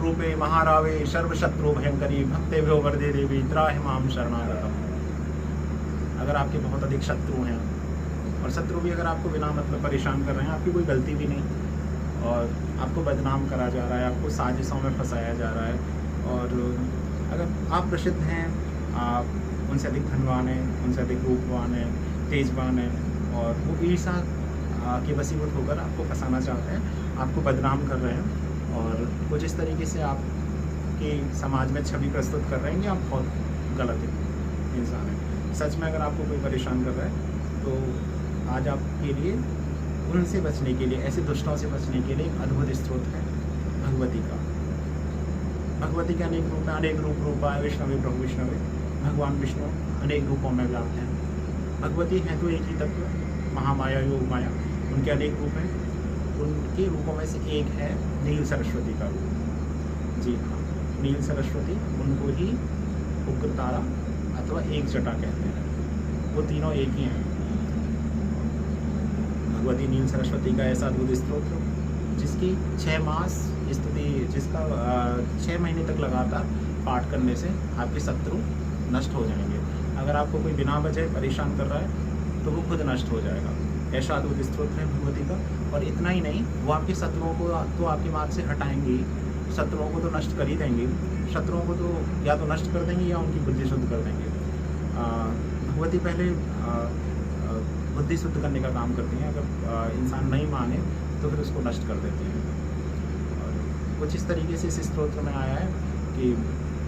रूपे महारावे सर्वशत्रु भयंकरी भक्तेभ्यो वरदे देवी त्राहि मां शरणागतम्। अगर आपके बहुत अधिक शत्रु हैं, और शत्रु भी अगर आपको बिना मतलब परेशान कर रहे हैं, आपकी कोई गलती भी नहीं और आपको बदनाम करा जा रहा है, आपको साजिशों में फंसाया जा रहा है, और अगर आप प्रसिद्ध हैं, आप उनसे अधिक धनवान हैं, उनसे अधिक रूपवान हैं, तेजवान हैं, और वो ईर्षा के वसीभूत होकर आपको फंसाना चाहते हैं, आपको बदनाम कर रहे हैं, और कुछ इस तरीके से आपकी समाज में छवि प्रस्तुत कर रहे हैं कि आप बहुत गलत इंसान हैं। सच में अगर आपको कोई परेशान कर रहा है तो आज आपके लिए उनसे बचने के लिए, ऐसे दुष्टों से बचने के लिए एक अद्भुत स्रोत है भगवती का। भगवती के अनेक रूप में, अनेक रूपाय विष्णवे प्रभु विष्णवे, भगवान विष्णु अनेक रूपों में व्याप्त हैं। भगवती हैं तो एक ही तत्व, महामाया योग माया, उनके अनेक रूप हैं। उनके रूपों में से एक है नील सरस्वती का रूप। जी हाँ, नील सरस्वती, उनको ही उग्रतारा अथवा एक जटा कहते हैं। वो तीनों एक ही हैं। भगवती नील सरस्वती का ऐसा अद्भुत स्तोत्र जिसकी 6 मास स्तुति, जिसका 6 महीने तक लगातार पाठ करने से आपके शत्रु नष्ट हो जाएंगे। अगर आपको कोई बिना वजह परेशान कर रहा है तो वो खुद नष्ट हो जाएगा। ऐसा अद्भुत स्तोत्र है भगवती का। और इतना ही नहीं, वो आपके शत्रुओं को तो आपके मार्ग से हटाएंगे, शत्रुओं को तो नष्ट कर ही देंगे। शत्रुओं को तो या तो नष्ट कर देंगे या उनकी बुद्धि शुद्ध कर देंगे। भगवती पहले बुद्धि शुद्ध करने का काम करती हैं। अगर इंसान नहीं माने तो फिर उसको नष्ट कर देती हैं। और कुछ इस तरीके से इस स्तोत्र में आया है कि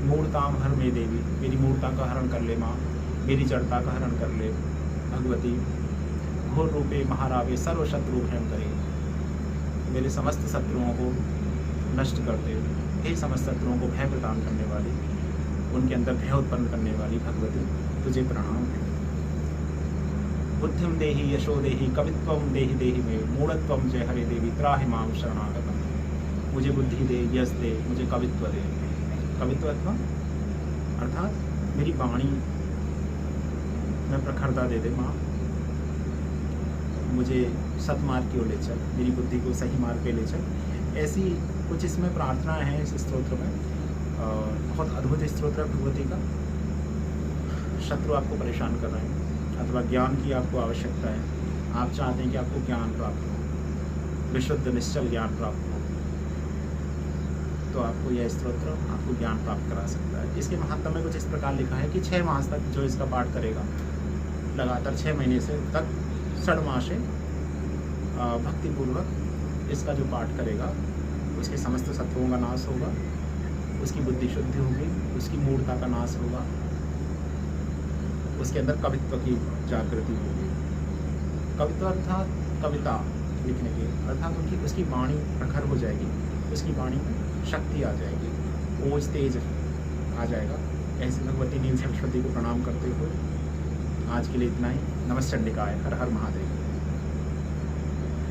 मूर्ताम हर में देवी, मेरी मूर्ता का हरण कर ले माँ, मेरी जड़ता का हरण कर ले भगवती। घोर रूपे महारावे सर्व शत्रु भयं करे, मेरे समस्त शत्रुओं को नष्ट कर दे। हे समस्त शत्रुओं को भय प्रदान करने वाली, उनके अंदर भय उत्पन्न करने वाली भगवती, तुझे प्रणाम है। बुद्धिम देहि यशो देहि कवित्वम देहि देहि में, मूढ़त्वम जय हरे देवी त्राहि मां शरणागतम्। मुझे बुद्धि दे, यश दे, मुझे कवित्व दे। कवित्व अर्थात मेरी वाणी में प्रखरता दे दे माँ, मुझे सतमार्ग की ओर ले चल, मेरी बुद्धि को सही मार्ग पे ले चल। ऐसी कुछ इसमें प्रार्थनाएं हैं इस स्तोत्र में। बहुत अद्भुत स्तोत्र है भगवती का। शत्रु आपको परेशान कर रहे हैं अथवा ज्ञान की आपको आवश्यकता है, आप चाहते हैं कि आपको ज्ञान प्राप्त हो, विशुद्ध निश्चल ज्ञान प्राप्त हो, तो आपको यह स्तोत्र आपको ज्ञान प्राप्त करा सकता है। इसके महात्म्य में कुछ इस प्रकार लिखा है कि 6 मास तक जो इसका पाठ करेगा, लगातार 6 महीने से तक षड्मासे भक्तिपूर्वक इसका जो पाठ करेगा, उसके समस्त शत्रुओं का नाश होगा, उसकी बुद्धि शुद्धि होगी, उसकी मूर्ता का नाश होगा, उसके अंदर कवित्व की जागृति होगी। कवित्व अर्थात कविता लिखने की, अर्थात उसकी वाणी प्रखर हो जाएगी, उसकी वाणी में शक्ति आ जाएगी, ओज तेज आ जाएगा। ऐसे भगवती नील सरस्वती को प्रणाम करते हुए आज के लिए इतना ही। नमस्ते चंडिकाय, हर हर महादेव।